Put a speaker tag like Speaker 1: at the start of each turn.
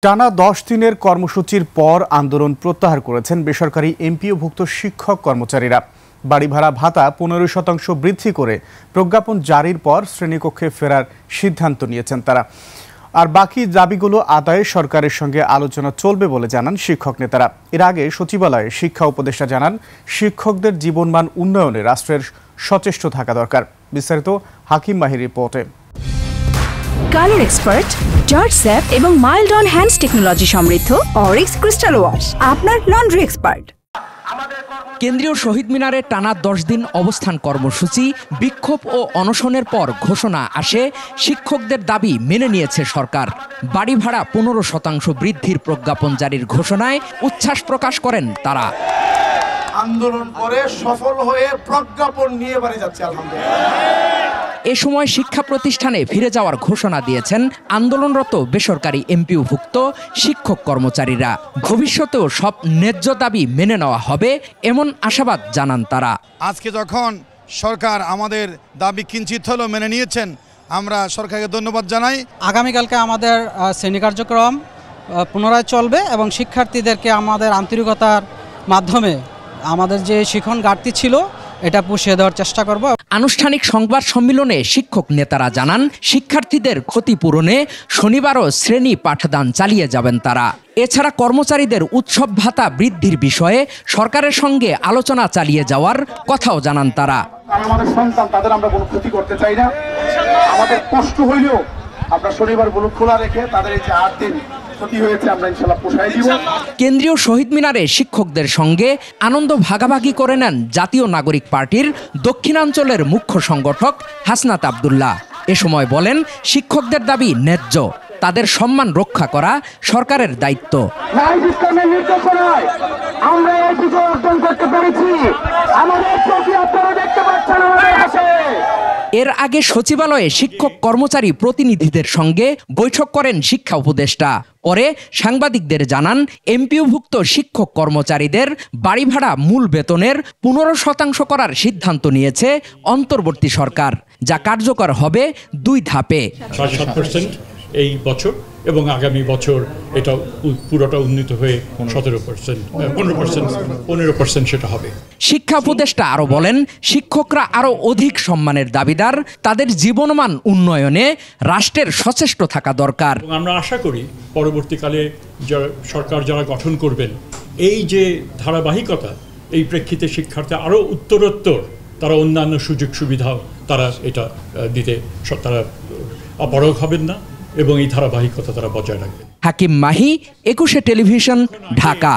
Speaker 1: টানা 10 দিনের কর্মসূচির পর আন্দোলন প্রত্যাহার করেছেন বেসরকারি এমপিওভুক্ত শিক্ষক কর্মচারীরা। বাড়ি ভাড়া ভাতা 15% বৃদ্ধি করে প্রজ্ঞাপন জারির পর শ্রেণীকক্ষে ফেরার সিদ্ধান্ত নিয়েছেন তারা। আর বাকি দাবিগুলো আদায়ে সরকারের সঙ্গে আলোচনা চলবে বলে জানান শিক্ষক নেতারা। এর আগে সচিবালয়ে শিক্ষা উপদেষ্টা জানান, শিক্ষকদের জীবনমান উন্নয়নে রাষ্ট্রের সচেষ্ট থাকা দরকার। বিস্তারিত হাকিম মাহির রিপোর্টে।
Speaker 2: কালার এক্সপার্ট, জর্জ স্যাপ এবং মাইল্ড অন হ্যান্ডস টেকনোলজি সমৃদ্ধ অরিক্স ক্রিস্টাল ওয়াশ আপনার লন্ড্রি এক্সপার্ট।
Speaker 3: কেন্দ্রীয় শহীদ মিনারে টানা 10 দিন অবস্থান কর্মসূচি, বিক্ষোভ ও অনশনের পর ঘোষণা আসে, শিক্ষকদের দাবি মেনে নিয়েছে সরকার। বাড়ি ভাড়া 15% বৃদ্ধির প্রজ্ঞাপন জারির ঘোষণায় উচ্ছ্বাস প্রকাশ করেন তারা।
Speaker 4: আন্দোলন করে সফল হয়ে প্রজ্ঞাপন নিয়ে বাড়ি যাচ্ছে আলহামদুলিল্লাহ।
Speaker 3: এ সময় শিক্ষা প্রতিষ্ঠানে ফিরে যাওয়ার ঘোষণা দিয়েছেন আন্দোলনরত বেসরকারি এমপিওভুক্ত শিক্ষক কর্মচারীরা। ভবিষ্যতেও সব ন্যায্য দাবি মেনে নেওয়া হবে এমন আশাবাদ জানান তারা।
Speaker 5: আজকে যখন সরকার আমাদের দাবি কিঞ্চিত হলেও মেনে নিয়েছেন, আমরা সরকারকে ধন্যবাদ জানাই।
Speaker 6: আগামীকালকে আমাদের শ্রেণী কার্যক্রম পুনরায় চলবে এবং শিক্ষার্থীদেরকে আমাদের আন্তরিকতার মাধ্যমে আমাদের যে শিখন ঘাটতি ছিল এটা পুষিয়ে দেওয়ার চেষ্টা করব।
Speaker 3: আনুষ্ঠানিক সংবাদ সম্মেলনে শিক্ষক নেতারা জানান, শিক্ষার্থীদের ক্ষতিপূরণে শনিবারও শ্রেণী পাঠদান চালিয়ে যাবেন তারা। এছাড়া কর্মচারীদের উৎসব ভাতা বৃদ্ধির বিষয়ে সরকারের সঙ্গে আলোচনা চালিয়ে যাওয়ার কথাও জানান তারা।
Speaker 4: আমাদের সন্তান, তাদের আমরা কোনো ক্ষতি করতে চাই না। আমাদের কষ্ট হইলেও আমরা শনিবার বুলুক খোলা রেখে তাদের এই যে 8 দিন
Speaker 3: কেন্দ্রীয় শহীদ মিনারে শিক্ষকদের সঙ্গে আনন্দ ভাগাভাগি করে নেন জাতীয় নাগরিক পার্টির দক্ষিণাঞ্চলের মুখ্য সংগঠক হাসনাত আব্দুল্লাহ। এ সময় বলেন, শিক্ষকদের দাবি ন্যায্য, তাদের সম্মান রক্ষা করা সরকারের দায়িত্ব। এর আগে সচিবালয়ে শিক্ষক কর্মচারী প্রতিনিধিদের সঙ্গে বৈঠক করেন শিক্ষা উপদেষ্টা। পরে সাংবাদিকদের জানান, এমপিওভুক্ত শিক্ষক কর্মচারীদের বাড়ি ভাড়া মূল বেতনের 15% করার সিদ্ধান্ত নিয়েছে অন্তর্বর্তী সরকার, যা কার্যকর হবে 2 ধাপে।
Speaker 7: 7% এই বছর এবং আগামী বছর এটা পুরোটা উন্নীত হয়ে 15% সেটা হবে।
Speaker 3: শিক্ষা উপদেষ্টা আরো বলেন, শিক্ষকরা আরো অধিক সম্মানের দাবিদার, তাদের জীবনমান উন্নয়নে রাষ্ট্রের সচেষ্ট থাকা দরকার।
Speaker 7: আমরা আশা করি পরবর্তীকালে সরকার যারা গঠন করবেন, এই যে ধারাবাহিকতা, এই প্রেক্ষিতে শিক্ষার্থী আরো উত্তরোত্তর তারা অন্যান্য সুযোগ সুবিধাও তারা এটা দিতে তারা অপারগ হবেন না এবং এই ধারাবাহিকতা তারা বজায় রাখবে।
Speaker 3: হাকিম মাহি, 21 টেলিভিশন, ঢাকা।